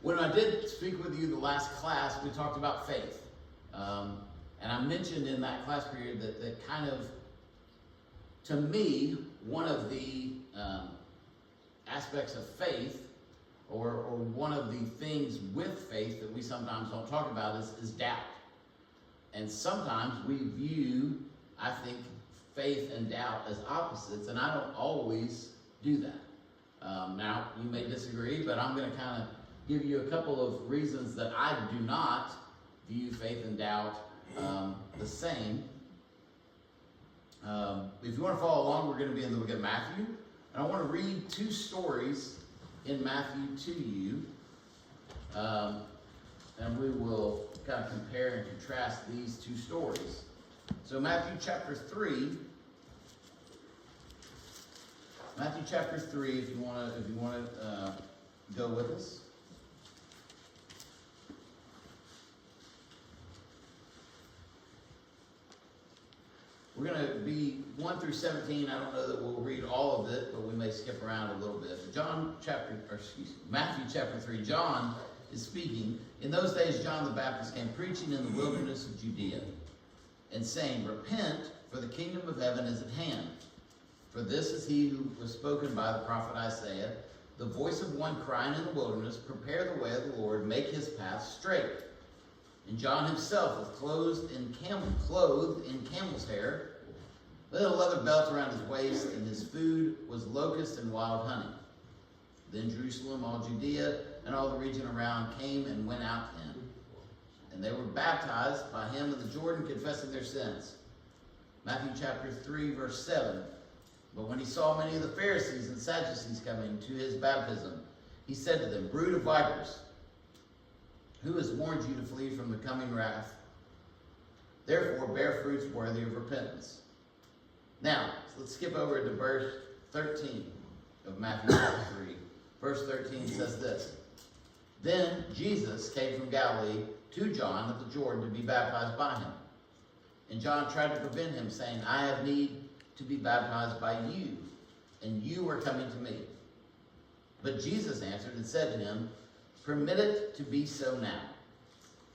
When I did speak with you the last class, we talked about faith. And I mentioned in that class period that kind of, to me, one of the aspects of faith, or one of the things with faith that we sometimes don't talk about is doubt. And sometimes we view, I think, faith and doubt as opposites, and I don't always do that. Now, you may disagree, but I'm going to kind of give you a couple of reasons that I do not view faith and doubt the same. If you want to follow along, we're going to be in the book of Matthew, and I want to read two stories in Matthew to you, and we will kind of compare and contrast these two stories. So Matthew chapter 3. Matthew chapter 3, if you want to go with us. We're going to be 1 through 17. I don't know that we'll read all of it, but we may skip around a little bit. Matthew chapter 3. John is speaking. In those days, John the Baptist came preaching in the wilderness of Judea and saying, "Repent, for the kingdom of heaven is at hand. For this is he who was spoken by the prophet Isaiah, the voice of one crying in the wilderness, prepare the way of the Lord, make his path straight." And John himself was clothed in camel's hair, with a leather belt around his waist, and his food was locust and wild honey. Then Jerusalem, all Judea, and all the region around came and went out to him. And they were baptized by him in the Jordan, confessing their sins. Matthew chapter 3, verse 7. But when he saw many of the Pharisees and Sadducees coming to his baptism, he said to them, "Brood of vipers, who has warned you to flee from the coming wrath? Therefore bear fruits worthy of repentance." Now, let's skip over to verse 13 of Matthew chapter 3. Verse 13 says this: "Then Jesus came from Galilee to John at the Jordan to be baptized by him. And John tried to prevent him, saying, 'I have need to be baptized by you, and you are coming to me.' But Jesus answered and said to him, 'Permit it to be so now,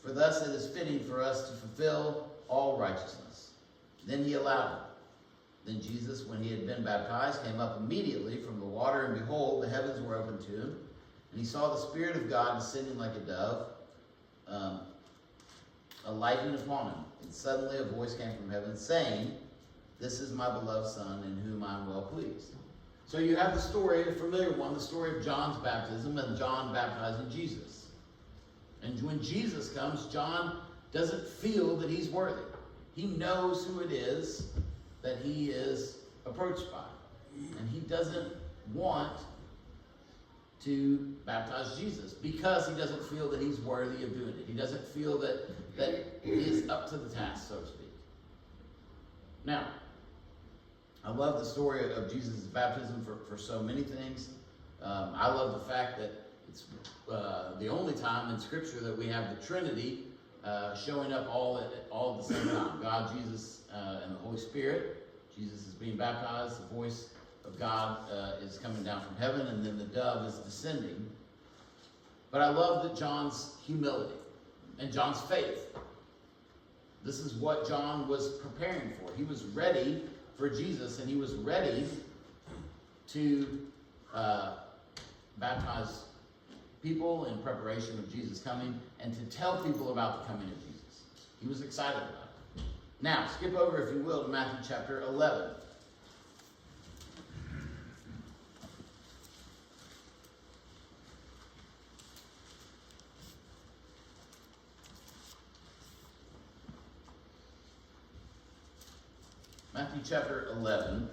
for thus it is fitting for us to fulfill all righteousness.' Then he allowed it. Then Jesus, when he had been baptized, came up immediately from the water, and behold, the heavens were opened to him, and he saw the Spirit of God descending like a dove, alighting upon him. And suddenly a voice came from heaven, saying, 'This is my beloved Son, in whom I am well pleased.'" So you have the story, a familiar one, the story of John's baptism and John baptizing Jesus. And when Jesus comes, John doesn't feel that he's worthy. He knows who it is that he is approached by. And he doesn't want to baptize Jesus because he doesn't feel that he's worthy of doing it. He doesn't feel that he is up to the task, so to speak. Now, I love the story of Jesus' baptism for so many things. I love the fact that it's the only time in Scripture that we have the Trinity showing up all at the same time. God, Jesus, and the Holy Spirit. Jesus is being baptized. The voice of God is coming down from heaven, and then the dove is descending. But I love that John's humility and John's faith. This is what John was preparing for. He was ready for Jesus, and he was ready to baptize people in preparation of Jesus coming and to tell people about the coming of Jesus. He was excited about it. Now, skip over, if you will, to Matthew chapter 11. Matthew chapter 11.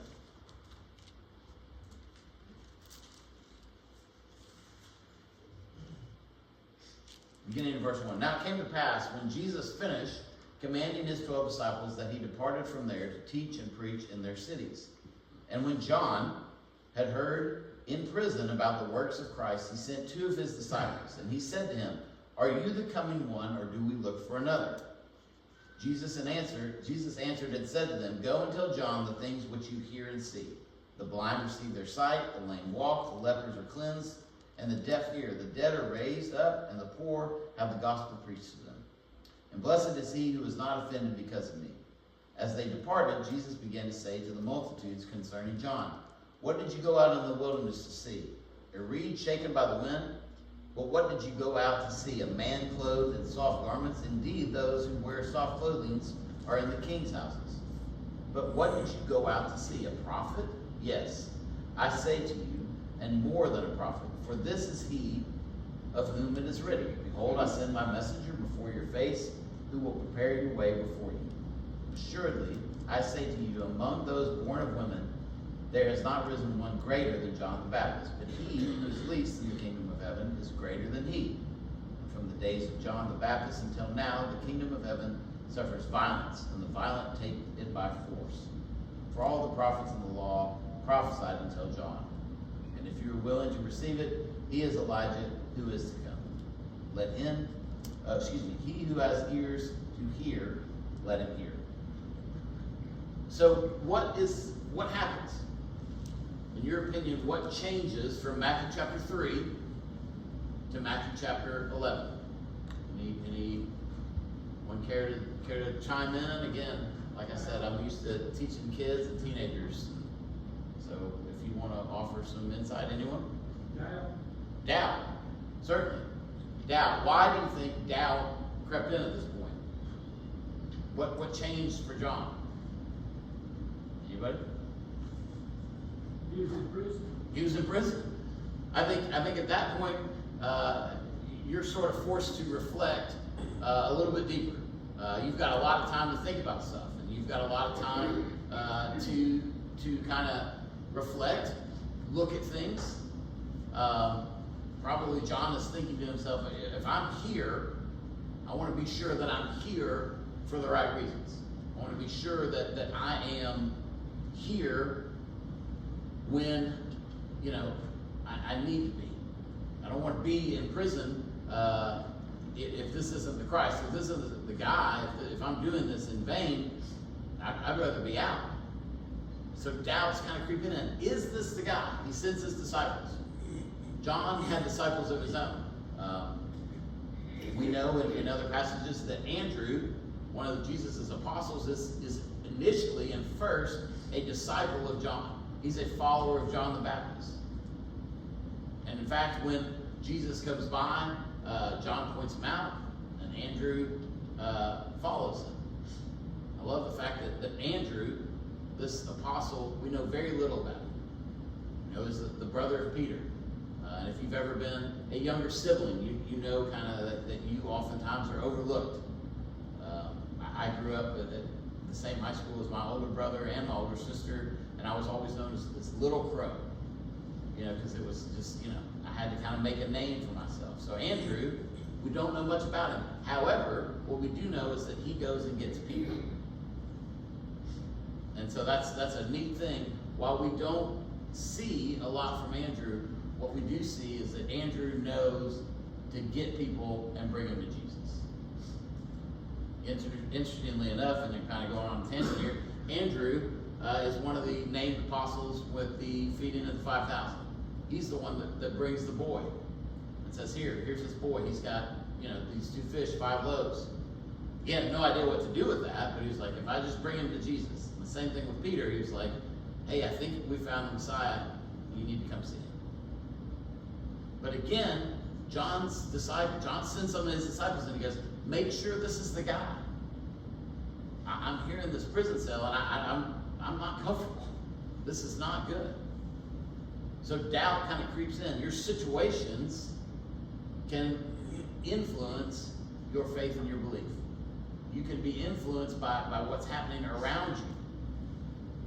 Beginning in verse 1. "Now it came to pass, when Jesus finished commanding his 12 disciples, that he departed from there to teach and preach in their cities. And when John had heard in prison about the works of Christ, he sent 2 of his disciples. And he said to him, 'Are you the coming one, or do we look for another?' Jesus answered and said to them, 'Go and tell John the things which you hear and see. The blind receive their sight, the lame walk, the lepers are cleansed, and the deaf hear. The dead are raised up, and the poor have the gospel preached to them. And blessed is he who is not offended because of me. As they departed, Jesus began to say to the multitudes concerning John, what did you go out in the wilderness to see? A reed shaken by the wind? But what did you go out to see? A man clothed in soft garments? Indeed, those who wear soft clothing are in the king's houses. But what did you go out to see? A prophet? Yes, I say to you, and more than a prophet. For this is he of whom it is written, behold, I send my messenger before your face, who will prepare your way before you. Assuredly, I say to you, among those born of women, there has not risen one greater than John the Baptist, but he who is least in the kingdom of heaven is greater than he. And from the days of John the Baptist until now, the kingdom of heaven suffers violence, and the violent take it by force. For all the prophets in the law prophesied until John. And if you are willing to receive it, he is Elijah who is to come. He who has ears to hear, let him hear. So what happens? In your opinion, what changes from Matthew chapter 3 to Matthew chapter 11? Anyone care to chime in? Again, like I said, I'm used to teaching kids and teenagers. So if you want to offer some insight, anyone? Doubt. Certainly. Doubt. Why do you think doubt crept in at this point? What changed for John? Anybody? He was in prison. He was in prison. I think at that point, you're sort of forced to reflect a little bit deeper. You've got a lot of time to think about stuff, and you've got a lot of time to kind of reflect, look at things. Probably John is thinking to himself, if I'm here, I want to be sure that I'm here for the right reasons. I want to be sure that I am here when, I need to be. I don't want to be in prison if this isn't the Christ. If this isn't the guy, if I'm doing this in vain, I'd rather be out. So doubt's kind of creeping in. Is this the guy? He sends his disciples. John had disciples of his own. We know in other passages that Andrew, one of Jesus' apostles, is initially and first a disciple of John. He's a follower of John the Baptist. And in fact, when Jesus comes by, John points him out, and Andrew follows him. I love the fact that Andrew, this apostle, we know very little about him. He's the brother of Peter. And if you've ever been a younger sibling, you know kind of that you oftentimes are overlooked. I grew up at the same high school as my older brother and my older sister, and I was always known as this little crow, because it was just, I had to kind of make a name for myself. So Andrew, we don't know much about him. However, what we do know is that he goes and gets Peter. And so that's a neat thing. While we don't see a lot from Andrew, what we do see is that Andrew knows to get people and bring them to Jesus. Interestingly enough, and they're kind of going on a tangent here, Andrew is one of the named apostles with the feeding of the 5,000. He's the one that brings the boy. It says here's this boy. He's got, these 2 fish, 5 loaves. He had no idea what to do with that, but he was like, if I just bring him to Jesus. And the same thing with Peter. He was like, hey, I think we found the Messiah. You need to come see him. But again, John sends some of his disciples and he goes, make sure this is the guy. I'm here in this prison cell and I'm not comfortable. This is not good. So doubt kind of creeps in. Your situations can influence your faith and your belief. You can be influenced by what's happening around you.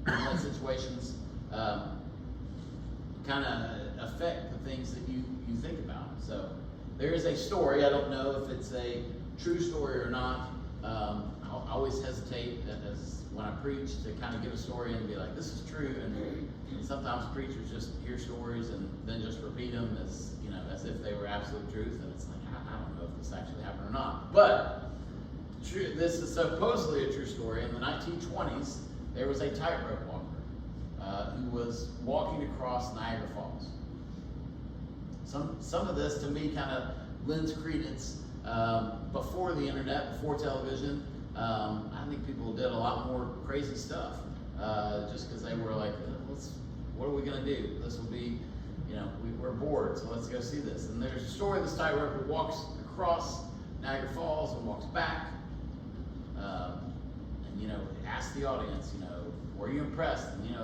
And those situations kind of affect the things that you think about. So there is a story. I don't know if it's a true story or not. I always hesitate as when I preach to kind of give a story and be like, this is true. And sometimes preachers just hear stories and then just repeat them as if they were absolute truth. And it's like, I don't know if this actually happened or not. But this is supposedly a true story. In the 1920s, there was a tightrope walker who was walking across Niagara Falls. Some of this to me kind of lends credence before the internet, before television. I think people did a lot more crazy stuff just because they were like, what are we going to do? This will be, we're bored, so let's go see this. And there's a story of this tightrope who walks across Niagara Falls and walks back. And, ask the audience, were you impressed? And,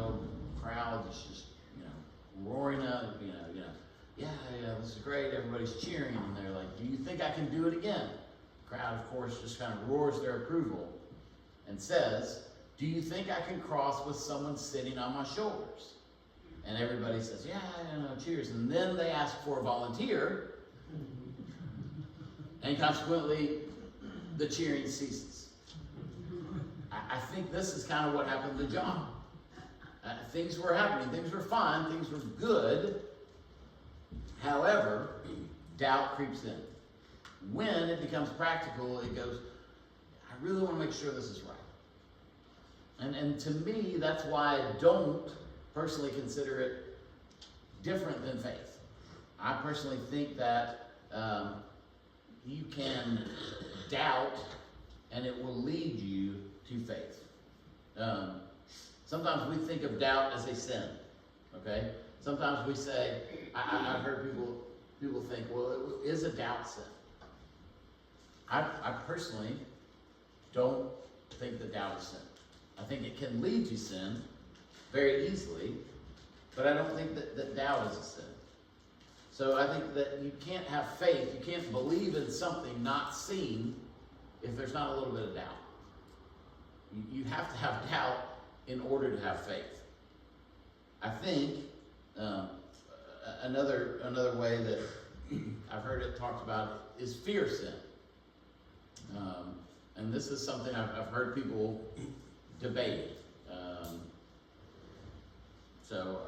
crowd is just, roaring up, yeah, this is great. Everybody's cheering. And they're like, do you think I can do it again? The crowd, of course, just kind of roars their approval and says, do you think I can cross with someone sitting on my shoulders? And everybody says, yeah, cheers. And then they ask for a volunteer. And consequently, the cheering ceases. I think this is kind of what happened to John. Things were happening, things were fine, things were good. However, doubt creeps in. When it becomes practical, it goes, I really want to make sure this is right. And to me, that's why I don't personally consider it different than faith. I personally think that you can doubt and it will lead you to faith. Sometimes we think of doubt as a sin, okay? Sometimes we say, I've heard people think, well, is a doubt sin? I personally don't think that doubt is sin. I think it can lead to sin very easily, but I don't think that doubt is a sin. So I think that you can't have faith, you can't believe in something not seen if there's not a little bit of doubt. You have to have doubt in order to have faith. I think another way that I've heard it talked about is fear sin. And this is something I've heard people debate. So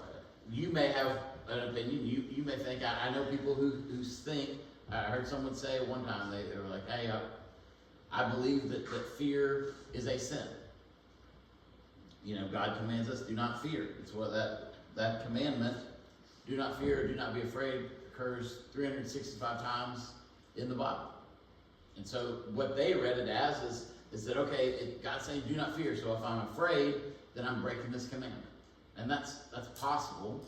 you may have an opinion. You may think, I know people who think, I heard someone say one time, they were like, hey, I believe that fear is a sin. God commands us, do not fear. It's what that commandment, do not fear, do not be afraid, occurs 365 times in the Bible. And so what they read it as is that, okay, God's saying do not fear, so if I'm afraid, then I'm breaking this commandment. And that's possible.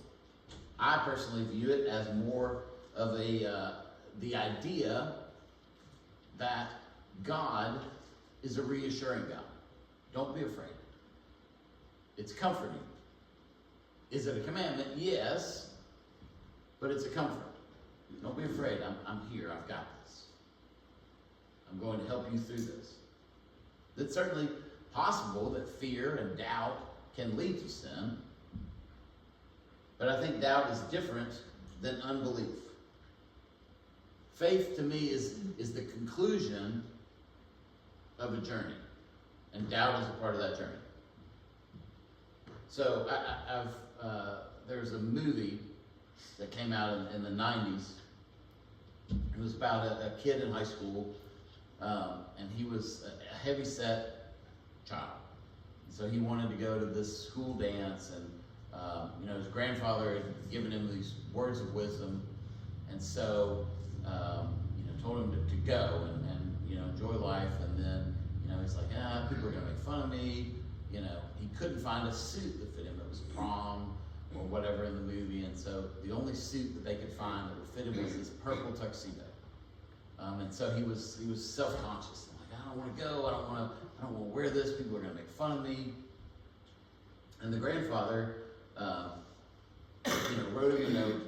I personally view it as more of the idea that God is a reassuring God. Don't be afraid. It's comforting. Is it a commandment? Yes, but it's a comfort. Don't be afraid. I'm here. I've got this. I'm going to help you through this. It's certainly possible that fear and doubt can lead to sin, but I think doubt is different than unbelief. Faith to me is the conclusion of a journey, and doubt is a part of that journey. So there's a movie that came out in the 90s. It was about a kid in high school, and he was a heavy-set child. So he wanted to go to this school dance, and his grandfather had given him these words of wisdom, and so told him to go and enjoy life. And then he's like, people are gonna make fun of me. He couldn't find a suit that fit him. It was prom or whatever in the movie, and so the only suit that they could find that would fit him was this purple tuxedo. And so he was self-conscious. Like, I don't want to go. I don't want to wear this. People are going to make fun of me. And the grandfather, wrote him a note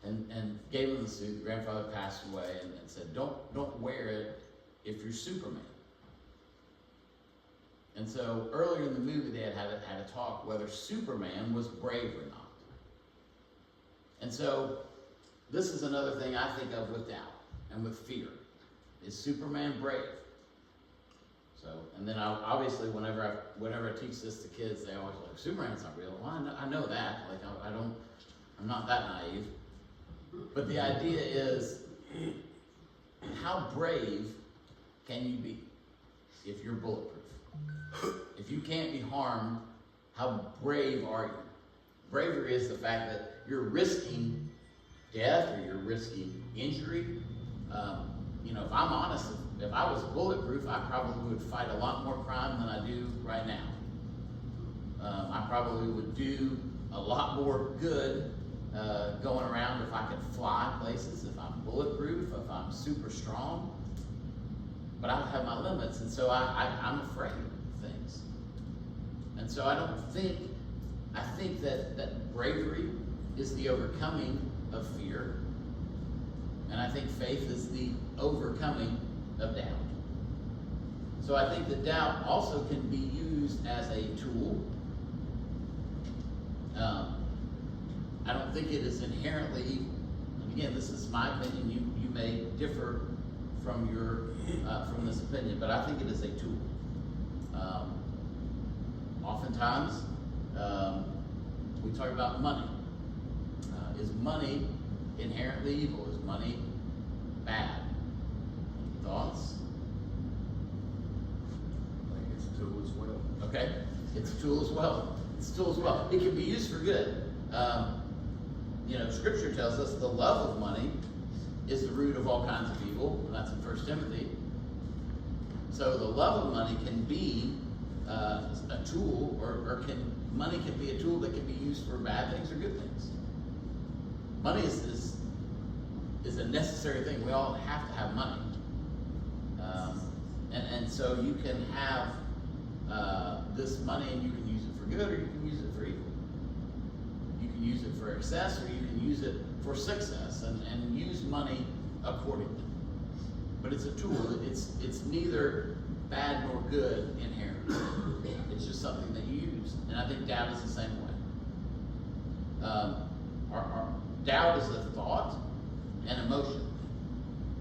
and gave him the suit. The grandfather passed away and said, "Don't wear it if you're Superman." And so earlier in the movie, they had a talk whether Superman was brave or not. And so this is another thing I think of with doubt and with fear. Is Superman brave? So, and then obviously whenever I teach this to kids, they always like, Superman's not real. Well, I know that. Like I'm not that naive. But the idea is, how brave can you be if you're bulletproof? If you can't be harmed, how brave are you? Bravery is the fact that you're risking death or you're risking injury. You know, if I'm honest, if I was bulletproof, I probably would fight a lot more crime than I do right now. I probably would do a lot more good going around if I could fly places, if I'm bulletproof, if I'm super strong. But I have my limits, and so I'm afraid of things. And so I think that bravery is the overcoming of fear. And I think faith is the overcoming of doubt. So I think that doubt also can be used as a tool. I don't think it is inherently, and again, this is my opinion, you may differ from from this opinion, but I think it is a tool. Oftentimes, we talk about money. Is money inherently evil? Is money bad? Thoughts? I think it's a tool as well. Okay, it's a tool as well. It's a tool as well. It can be used for good. You know, Scripture tells us the love of money is the root of all kinds of evil, and that's in 1 Timothy. So the love of money can be a tool, or money can be a tool that can be used for bad things or good things. Money is a necessary thing. We all have to have money. And so you can have this money and you can use it for good or you can use it for evil. You can use it for excess or you can use it for success and use money accordingly. But it's a tool. It's neither bad nor good inherently. It's just something that you use. And I think doubt is the same way. Our doubt is a thought and emotion.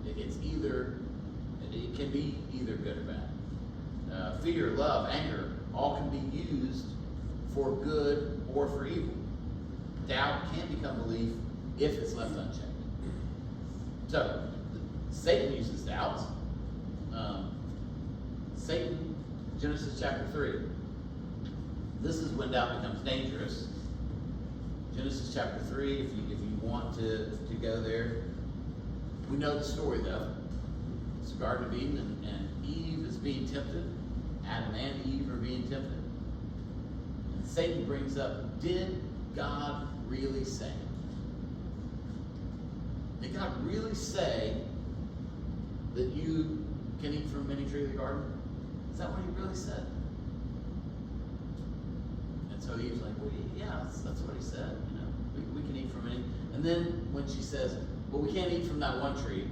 It can be either good or bad. Fear, love, anger, all can be used for good or for evil. Doubt can become belief if it's left unchecked. So, Satan uses doubt. Satan, Genesis chapter 3. This is when doubt becomes dangerous. Genesis chapter 3, if you want to go there. We know the story though. It's the Garden of Eden and Eve is being tempted. Adam and Eve are being tempted. And Satan brings up, did God really say? Did God really say that you can eat from any tree of the garden? Is that what he really said? And so Eve's like, well, yeah, that's what he said. You know, we can eat from any. And then when she says, well, we can't eat from that one tree,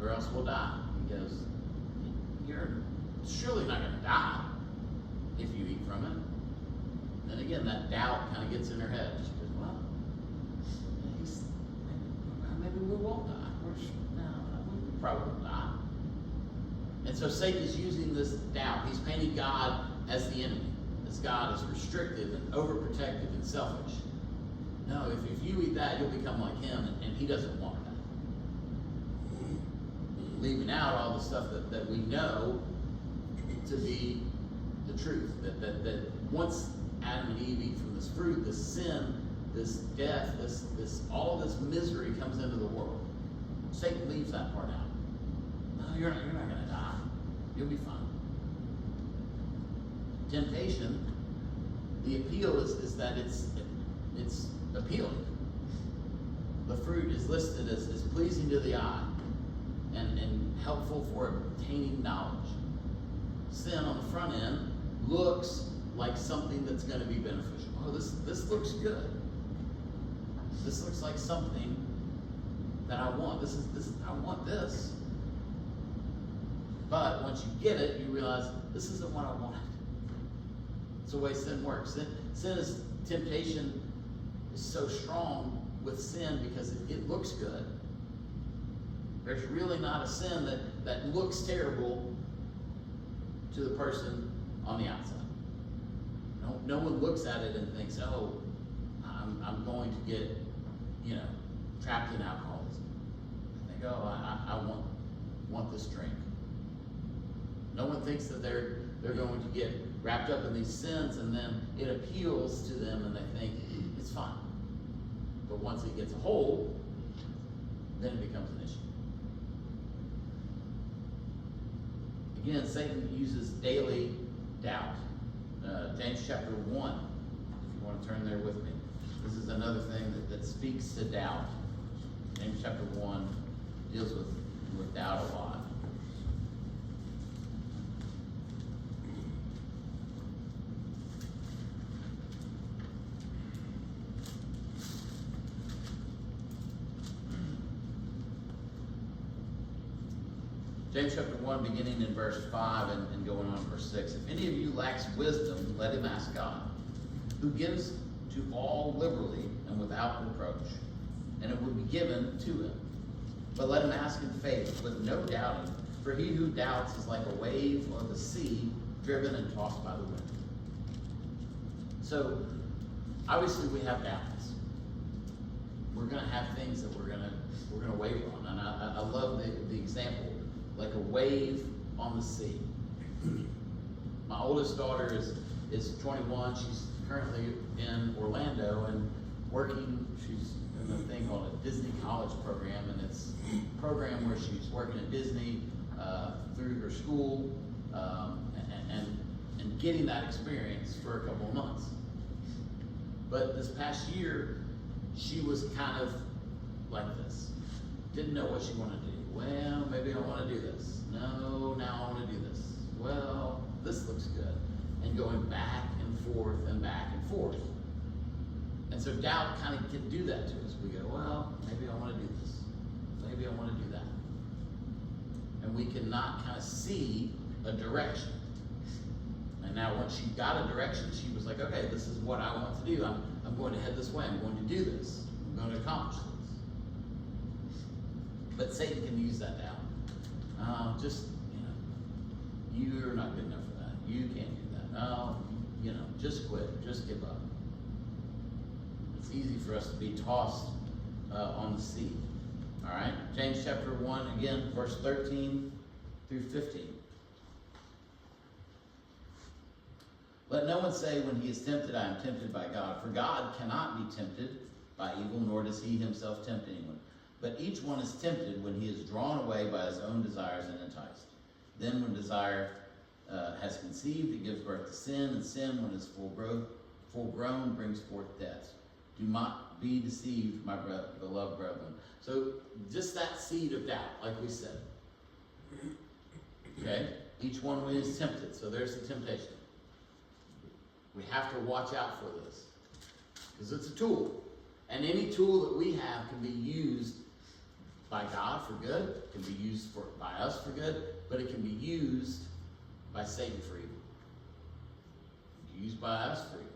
or else we'll die. He goes, you're surely not going to die if you eat from it. And again, that doubt kind of gets in her head. She goes, well, maybe we won't die. No, we probably won't die. And so Satan is using this doubt. He's painting God as the enemy. As God is restrictive and overprotective and selfish. No, if you eat that, you'll become like him, and he doesn't want that. Leaving out all the stuff that we know to be the truth. That once Adam and Eve eat from this fruit, this sin, this death, this all this misery comes into the world. Satan leaves that part out. No, you're not going to die. You'll be fine. Temptation, the appeal is that it's appealing. The fruit is listed as pleasing to the eye and helpful for obtaining knowledge. Sin on the front end looks like something that's going to be beneficial. Oh, this looks good. This looks like something that I want. I want this. But once you get it, you realize this isn't what I wanted. It's the way sin works. Sin is temptation is so strong with sin because it looks good. There's really not a sin that looks terrible to the person on the outside. No one looks at it and thinks, oh, I'm going to get, trapped in alcoholism. They go, I want this drink. No one thinks that they're going to get wrapped up in these sins, and then it appeals to them and they think it's fine. But once it gets a hold, then it becomes an issue. Again, Satan uses daily doubt. James chapter 1, if you want to turn there with me. This is another thing that speaks to doubt. James chapter 1 deals with doubt a lot. James chapter 1, beginning in verse 5 and going on verse 6. If any of you lacks wisdom, let him ask God, who gives to all liberally and without reproach, and it will be given to him. But let him ask in faith, with no doubting, for he who doubts is like a wave of the sea, driven and tossed by the wind. So, obviously we have doubts. We're going to have things that we're going to waver on. And I love the example, like a wave on the sea. My oldest daughter is 21. She's currently in Orlando and working. She's in a thing called a Disney College program, and it's a program where she's working at Disney through her school and getting that experience for a couple of months. But this past year, she was kind of like this. Didn't know what she wanted to do. Well, maybe I want to do this. No, now I want to do this. Well, this looks good. And going back and forth and back and forth. And so doubt kind of can do that to us. We go, well, maybe I want to do this. Maybe I want to do that. And we cannot kind of see a direction. And now once she got a direction, she was like, okay, this is what I want to do. I'm going to head this way. I'm going to do this. I'm going to accomplish this. But Satan can use that doubt. You're not good enough for that. You can't do that. No, just quit. Just give up. It's easy for us to be tossed on the sea. All right? James chapter 1, again, verse 13 through 15. Let no one say when he is tempted, I am tempted by God. For God cannot be tempted by evil, nor does he himself tempt anyone. But each one is tempted when he is drawn away by his own desires and enticed. Then when desire has conceived, it gives birth to sin, and sin, when it is full grown, brings forth death. Do not be deceived, my beloved brethren. So just that seed of doubt, like we said. Okay? Each one is tempted, so there's the temptation. We have to watch out for this, because it's a tool. And any tool that we have can be used by God for good, can be used by us for good, but it can be used by Satan for evil. Used by us for evil.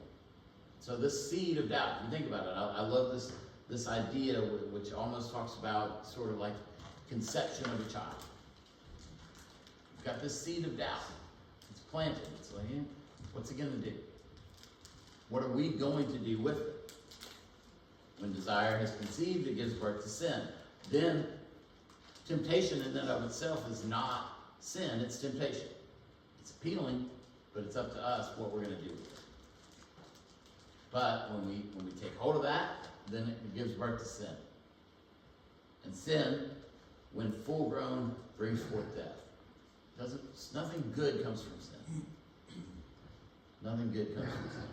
So this seed of doubt, if you think about it, I love this idea which almost talks about sort of like conception of a child. You've got this seed of doubt. It's planted. It's like, what's it going to do? What are we going to do with it? When desire has conceived, it gives birth to sin. Then, temptation in and of itself is not sin, it's temptation. It's appealing, but it's up to us what we're going to do with it. But when we take hold of that, then it gives birth to sin. And sin, when full grown, brings forth death. Nothing good comes from sin. Nothing good comes from sin.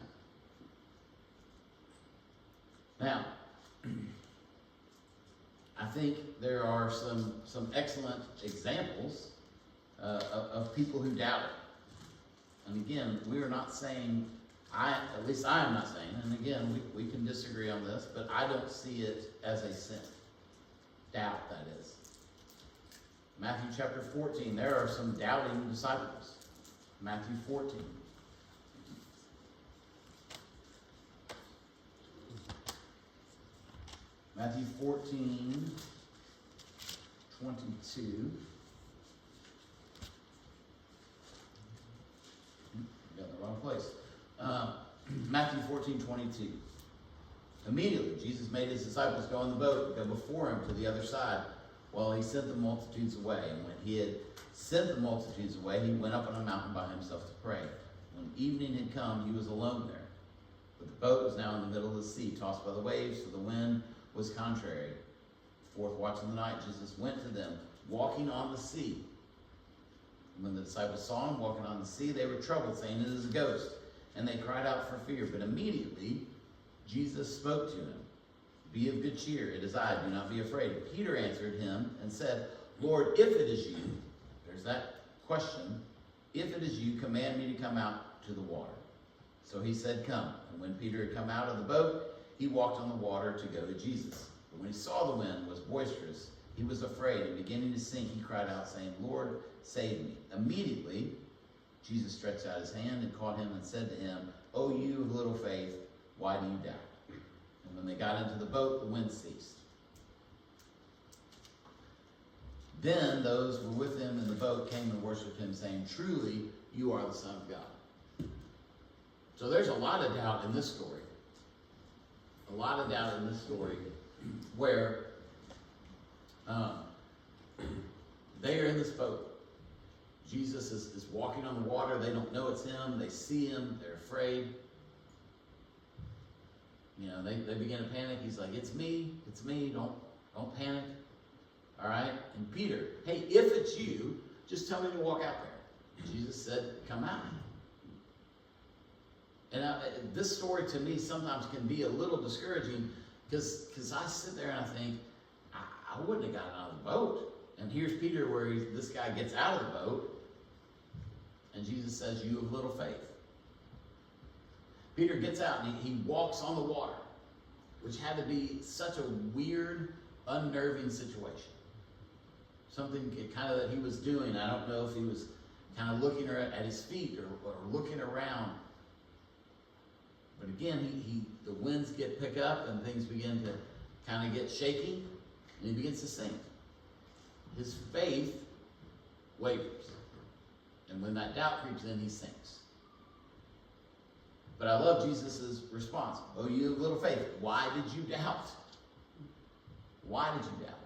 Now, I think there are some excellent examples of people who doubt it. And again, we are not saying, at least I am not saying, and again, we can disagree on this, but I don't see it as a sin. Doubt, that is. Matthew chapter 14, there are some doubting disciples. Matthew 14. Matthew 14, 22. Got the wrong place. Matthew 14, 22. Immediately, Jesus made his disciples go in the boat and go before him to the other side, while he sent the multitudes away. And when he had sent the multitudes away, he went up on a mountain by himself to pray. When evening had come, he was alone there. But the boat was now in the middle of the sea, tossed by the waves, for the wind was contrary. fourth watch of the night, Jesus went to them, walking on the sea. When the disciples saw him walking on the sea, they were troubled, saying, "It is a ghost." And they cried out for fear. But immediately Jesus spoke to him. "Be of good cheer, it is I, do not be afraid." Peter answered him and said, "Lord, if it is you," there's that question, "if it is you, command me to come out to the water." So he said, "Come." And when Peter had come out of the boat, he walked on the water to go to Jesus. But when he saw the wind was boisterous, he was afraid, and beginning to sink, he cried out, saying, "Lord, save me." Immediately, Jesus stretched out his hand and caught him and said to him, "O you of little faith, why do you doubt?" And when they got into the boat, the wind ceased. Then those who were with him in the boat came and worshipped him, saying, "Truly, you are the Son of God." So there's a lot of doubt in this story. A lot of doubt in this story where they are in this boat. Jesus is walking on the water. They don't know it's him. They see him. They're afraid. You know, they begin to panic. He's like, it's me. Don't panic. All right? And Peter, "Hey, if it's you, just tell me to walk out there." Jesus said, "Come out." And this story to me sometimes can be a little discouraging because I sit there and I think, I wouldn't have gotten out of the boat. And here's Peter where this guy gets out of the boat and Jesus says, "You of little faith." Peter gets out and he walks on the water, which had to be such a weird, unnerving situation. Something kind of that he was doing. I don't know if he was kind of looking at his feet or looking around. But again, the winds pick up and things begin to kind of get shaky, and he begins to sink. His faith wavers. And when that doubt creeps in, he sinks. But I love Jesus' response. "Oh, you of little faith, why did you doubt?" Why did you doubt?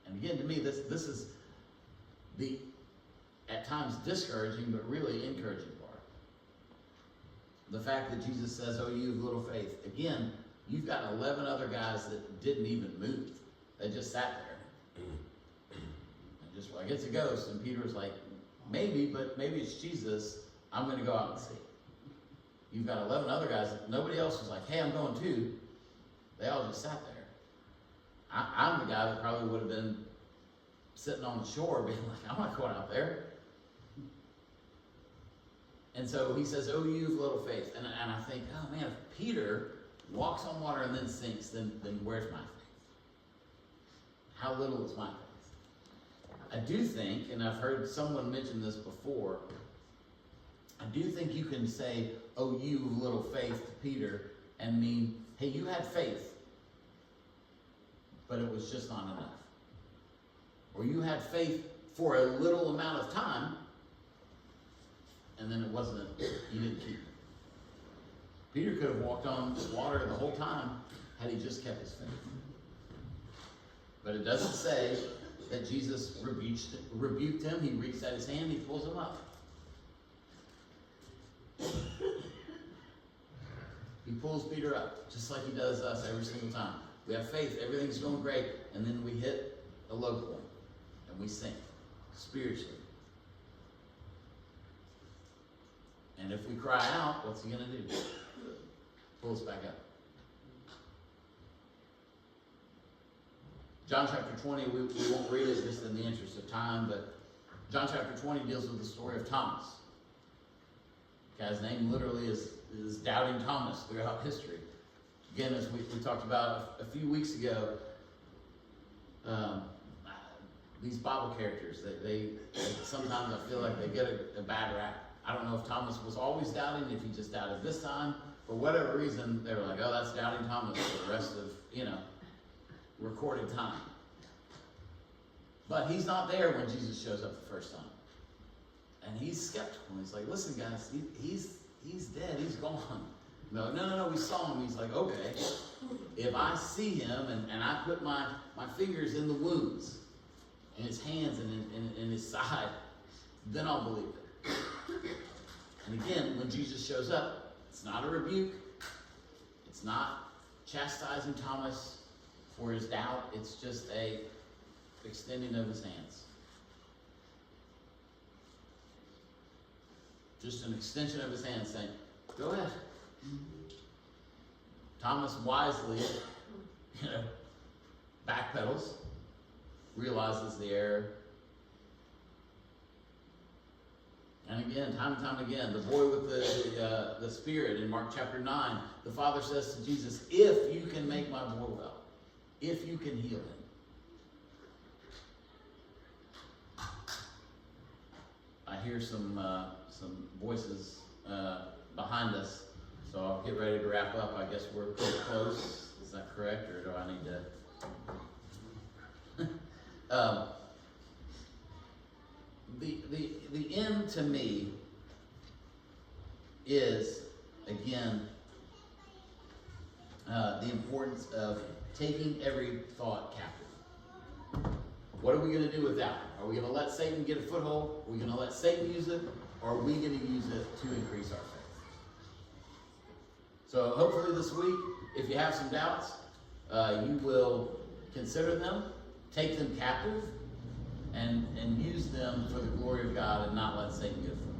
And again, to me, this is the, at times, discouraging, but really encouraging part. The fact that Jesus says, "Oh, you of little faith." Again, you've got 11 other guys that didn't even move. They just sat there. And just like, "It's a ghost." And Peter was like, "Maybe, but maybe it's Jesus. I'm going to go out and see." You've got 11 other guys. Nobody else was like, "Hey, I'm going too." They all just sat there. I'm the guy that probably would have been sitting on the shore being like, "I'm not going out there." And so he says, "Oh, you of little faith." And I think, oh man, if Peter walks on water and then sinks, then where's my faith? How little is my faith? I do think, and I've heard someone mention this before, I do think you can say, "Oh, you of little faith" to Peter and mean, hey, you had faith, but it was just not enough. Or you had faith for a little amount of time, and then you didn't keep it. Peter could have walked on water the whole time had he just kept his faith. But it doesn't say that Jesus rebuked him. He reached out his hand, he pulls him up. He pulls Peter up, just like he does us every single time. We have faith, everything's going great, and then we hit a low point, and we sink spiritually. And if we cry out, what's he going to do? Pull us back up. John chapter 20, we won't read it just in the interest of time, but John chapter 20 deals with the story of Thomas. The guy's name literally is Doubting Thomas throughout history. Again, as we talked about a few weeks ago, these Bible characters, they sometimes I feel like they get a bad rap. I don't know if Thomas was always doubting, if he just doubted this time. For whatever reason, they were like, "Oh, that's Doubting Thomas" for the rest of, recorded time. But he's not there when Jesus shows up the first time. And he's skeptical. He's like, "Listen, guys, he's dead. He's gone." No, we saw him. He's like, "Okay, if I see him and I put my fingers in the wounds, in his hands and in his side, then I'll believe it." And again, when Jesus shows up, it's not a rebuke. It's not chastising Thomas. for his doubt. It's just a extending of his hands. Just an extension of his hand saying, go ahead. Thomas wisely, backpedals, realizes the error. And again, time and time again, the boy with the spirit in Mark chapter 9, the father says to Jesus, if you can make my boy well, if you can heal him. I hear some voices behind us, so I'll get ready to wrap up. I guess we're pretty close. Is that correct, or do I need to? The end to me is, again, the importance of taking every thought captive. What are we going to do with that? Are we going to let Satan get a foothold? Are we going to let Satan use it? Or are we going to use it to increase our faith? So hopefully this week, if you have some doubts, you will consider them, take them captive, and use them for the glory of God and not let Satan get a foothold.